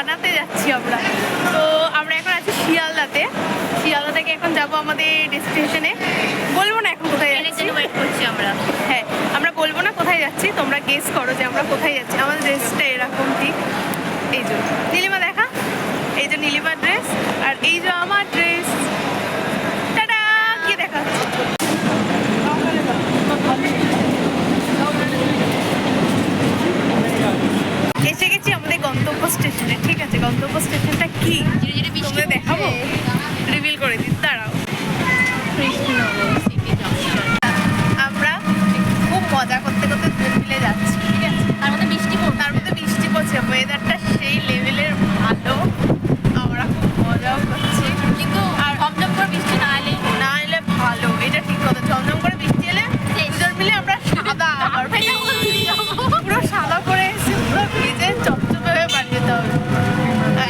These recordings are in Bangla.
বানাতে যাচ্ছি আমরা। তো আমরা এখন আছি শিয়ালদাতে। শিয়ালদা থেকে এখন যাব আমাদের ডেস্টিনেশনে। বলবো না এখন কোথায় যাচ্ছি, ওয়েট করছি আমরা। হ্যাঁ, আমরা বলবো না কোথায় যাচ্ছি, তোমরা গেস করো যে আমরা কোথায় যাচ্ছি। আমাদের ড্রেসটা এরকম ঠিক। এই যে নীলিমা দেখা, এই যে নীলিমার ড্রেস, আর এই যে আমার ড্রেস। টাটা, কি দেখা এসে গেছি আমাদের গন্তব্য স্টেশনে। ঠিক আছে, গন্তব্য স্টেশনটা কি তোমরা দেখাবো, রিভিল করে দিন, দাঁড়াও। আমরা খুব মজা করতে করতে মিলে যাচ্ছি, ঠিক আছে। তার মধ্যে বৃষ্টি পড়ছে, ওয়েদারটা সেই লেভেলের ভালো, আমরা খুব মজাও করছি। কিন্তু আর ঝমঝম করে বৃষ্টি না এলে ভালো, এটা ঠিক কথা। ঝমঝম করে বৃষ্টি এলে দুজন মিলে আমরা সাদা পুরো সাদা করে এসেছি, পুরো ভিজে চপচপে হয়ে বাড়ি যেতে হবে।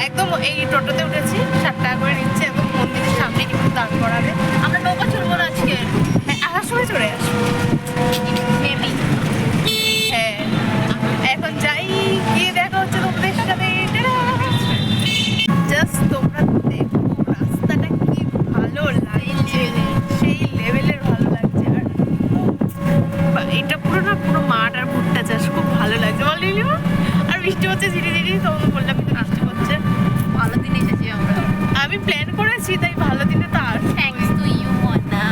একদম এই টোটোতে উঠেছি, 7 টাকা করে নিচ্ছে, একদম মন্দিরের সামনে কিন্তু দাঁড় করাবে। আমরা নৌকা চলবো না আজকে, হ্যাঁ, আসার সময় চলে আসবো। মেবি। হ্যাঁ, এখন যাই, গিয়ে দেখা হচ্ছে তোমাদের সাথে। জাস্ট তোমরা দেখো রাস্তাটা কি ভালো লাগছে, সেই লেভেলের ভালো লাগছে। আর এটা পুরো মাঠ আর ভুট্টা চাষ, খুব ভালো লাগছে বল নীলিমা। আর বৃষ্টি হচ্ছে ধীরে ধীরে, তোমাকে বললাম কিন্তু বৃষ্টি হচ্ছে। ভালো দিন এসেছি আমরা। আমি প্ল্যান করেছি, তাই ভালো দিনে তো আসবো। থ্যাঙ্কস টু ইউ মনা।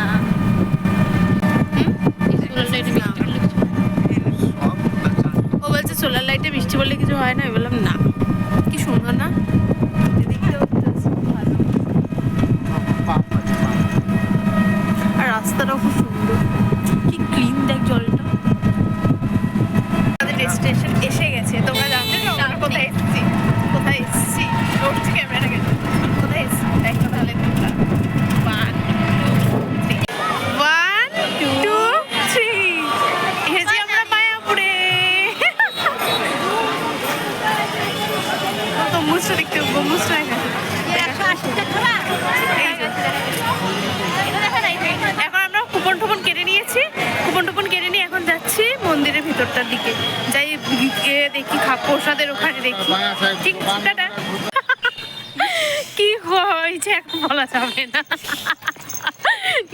ও বলছে সোলার লাইটে বৃষ্টি পড়লে কিছু হয় না। আমি বললাম না, কি সুন্দর না, আর রাস্তাটাও খুব সুন্দর, কি ক্লিন দেখ জলটা। আমাদের ডেস্টিনেশন এসে গেছে, তোমরা জানতে চাও আমরা কোথায় এসেছি? কোথায় এসেছি রোডছি ক্যামেরাটাকে, কোথায় এসেছি দেখো তাহলে তোমরা। 1 2 3 এসেছি আমরা মায়াপুরে। গম্বুজটা দেখতে, গম্বুজটা এখন আমরা কুপন টুপন কেটে নিয়েছি। কুপন টুপন কেটে নিয়ে এখন যাচ্ছি মন্দিরের ভিতরটার দিকে, যাই দেখি প্রসাদের ওখানে দেখি। ঠিক টাটা। কি হয়েছে এখন বলা যাবে না।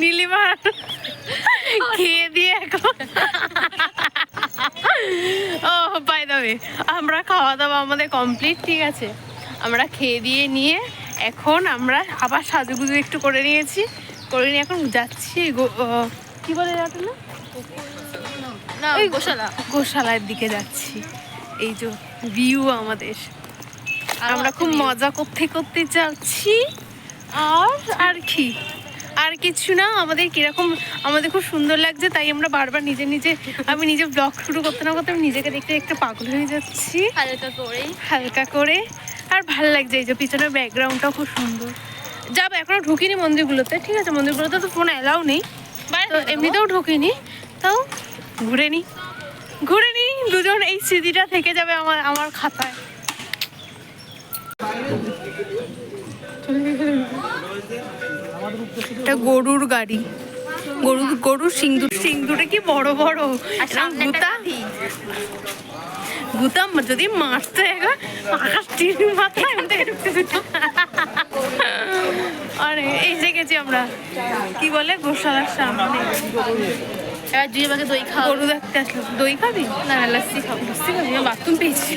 নীলিমার খেয়ে দিয়ে এখন ও বাই দ্য ওয়ে, আমরা খাওয়া দাওয়া আমাদের কমপ্লিট, ঠিক আছে। আমরা খেয়ে দিয়ে নিয়ে এখন আমরা আবার সাজুগুজু একটু করে নিয়েছি, করে নিয়ে এখন যাচ্ছি কি বলে যাচ্ছে না, ওই গোশালার দিকে যাচ্ছি। এই যে ভিউ আমাদের, আমরা খুব মজা করতে করতে যাচ্ছি। আর কি, আর কিছু না। আমাদের কিরকম, আমাদের খুব সুন্দর লাগছে, তাই আমরা বারবার আমি নিজে ব্লগ শুরু করতে না করতে আমি নিজেকে দেখতে একটু পাগল হয়ে যাচ্ছি, হালকা করে। আর ভালো লাগছে, এই যে পিছনের ব্যাকগ্রাউন্ডটাও খুব সুন্দর। যাবো, এখনো ঢুকিনি মন্দিরগুলোতে, ঠিক আছে। মন্দিরগুলোতে তো ফোন অ্যালাউ নেই, তো এমনিতেও ঢুকিনি, তাও ঘুরে নি দুজন। এই স্মৃতিটা থেকে যাবে আমার খাতায়। এটা গরুর গাড়ি, গরুর সিংদুরে কি বড় বড় গুতা, যদি মারতো একবার আকাশটির মাথায় আরে এই যে গেছি আমরা, কি বলে গোশালার সামনে। এবার দুই ভাগে দই খাও। গরু দেখতে আসলো, দই খাবি না লাস্সি খাবো? লাস্সি খাবি, বাথরুম পেয়েছি।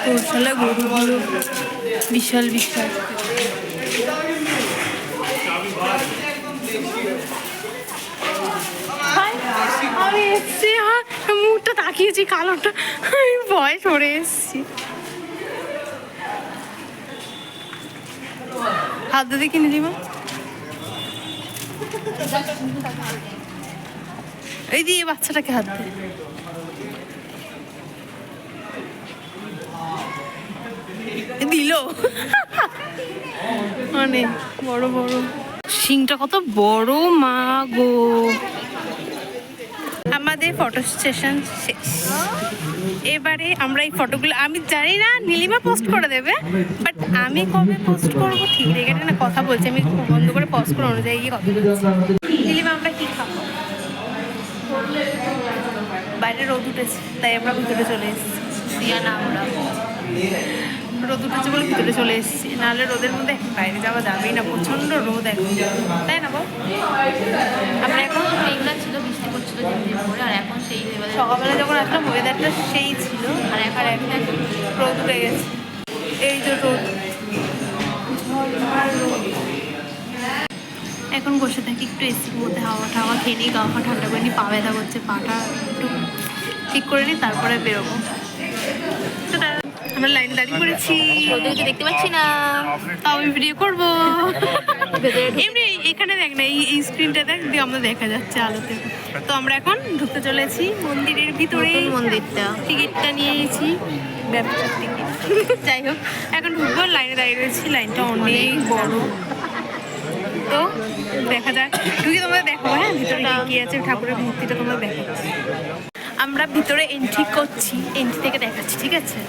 গোশালা গরুগুলো বিশাল বিশাল। আমি এসছি, মুখটা তাকিয়েছি কালোটা, আমি ভয় সরে এসছি। হাত দিয়ে কিনে দিবা, এই দিয়ে বাচ্চাটাকে হাত দে। দিল মানে বড় বড় শিংটা, কত বড় মা গো। আমাদের ফটো সেশন শেষ। এবারে আমরা এই ফটোগুলো, আমি জানি না নীলিমা পোস্ট করে দেবে, বাট আমি কবে পোস্ট করবো ঠিক রেখে না কথা বলছি। আমি বন্ধ করে পোস্ট করে অন্য জায়গায় গিয়ে কথা বলছি। নীলিমা আমরা কি খাবো? বাইরে রোদ উঠেছে, তাই আমরা ভিতরে চলে এসেছি। আমরা রোদ উঠেছে বলে ভিতরে চলে এসেছি, নাহলে রোদের মধ্যে এখন বাইরে যাওয়া যাবেই না, প্রচণ্ড রোদ এখন, তাই না বল? আমরা এখন মেঘলা ছিল, বৃষ্টি পড়ছিল ঝিমঝিম করে, আর এখন সেই এবারে সকালবেলা যখন আসলাম ওয়েদারটা সেই ছিল, আর এখন এখন রোদ উঠে গেছে। এই যে রোদ, ঝলমল রোদ। এখন বসে থাকি একটু এসির মধ্যে, হাওয়া টাওয়া খেয়ে নিই, গা পা ঠান্ডা করে নিই, পা ব্যথা করছে, পাটা একটু ঠিক করে নিই, তারপরে বেরোবো। টাটা। আমরা লাইনে দাঁড়িয়ে পড়েছি, ওদেরকে দেখতে পাচ্ছি না। তাও আমি ভিডিও করবো। এমনি এখানে দেখ না, এই স্ক্রিনটা দেখ দিয়ে আমরা দেখা যাচ্ছে আলোতে। তো আমরা এখন ঢুকতে চলেছি মন্দিরের ভিতরে, নতুন মন্দিরটা। টিকিটটা নিয়ে নিয়েছি, ব্যবসার টিকিট। যাই হোক, এখন ঢুকবো, লাইনে দাঁড়িয়ে রয়েছি, লাইনটা অনেক বড়। তো দেখা যাক, ঢুকে তোমরা দেখো, হ্যাঁ ভিতরে কি আছে, ঠাকুরের মূর্তিটা তোমরা দেখাচ্ছি। আমরা ভিতরে এন্ট্রি করছি, এন্ট্রি থেকে দেখাচ্ছি, ঠিক আছে?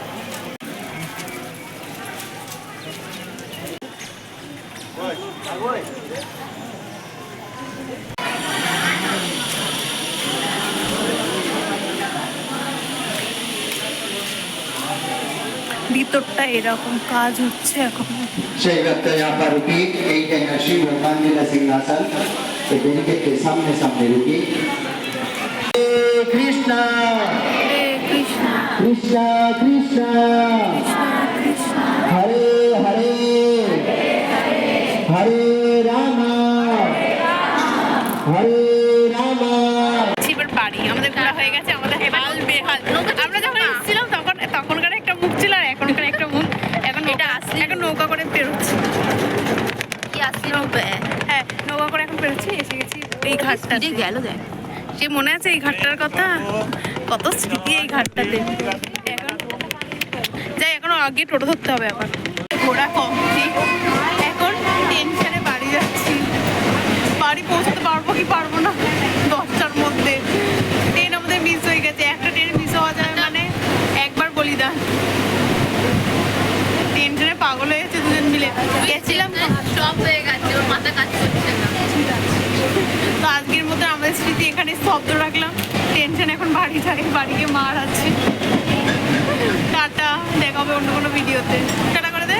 ভিতরটা এরকম কাজ হচ্ছে এখন। शैवत्व यहाँ पर रुकी, एक जगह शिव भगवान जी का सिंहासन के बैरिकेड के सामने सामने रुकी। हरे कृष्णा हरे कृष्णा कृष्णा कृष्णा कृष्णा हरे हरे हरे रामा हरे रामा। এবার বাড়ি আমাদের ঘোরা হয়ে গেছে, আমাদের হাল বেহাল। আমরা যখন এসেছিলাম তখনকার একটা মুখ ছিল, আর এখনকার একটা মুখ। এখন এটা আসলে এখন নৌকা করে পেরোচ্ছি। কি আসলি নৌকা? হ্যাঁ, নৌকা করে এখন পেরোচ্ছি, এসে গেছি এই ঘাটটা। যে গেল দেখ, সে মনে আছে এই ঘাটটার কথা, কত স্মৃতি এই ঘাটটাতে। এখন যাই, এখন আগে টোটো ধরতে হবে আবার। ঘোরা কমপ্লিট, এখন টেনশনে বাড়ি যাচ্ছি। বাড়ি পৌঁছতে পারবো কি পারবো না 10টার মধ্যে। ট্রেন আমাদের মিস হয়ে গেছে, একটা ট্রেন মিস হওয়া যায় মানে একবার বলিদান। টেনশনে পাগল হয়ে গেছে দুজন মিলে, গেছিলাম তো। স্টপ হয়ে গেছে, ওর মাথা কাজ করছে না। তো আজকের মতো আমাদের স্মৃতি এখানে স্তব্ধ রাখলাম। টেনশন এখন বাড়ি যাই, বাড়ি গিয়ে মার আছে। টাটা, দেখা হবে অন্য কোনো ভিডিওতে। টাটা করে দে।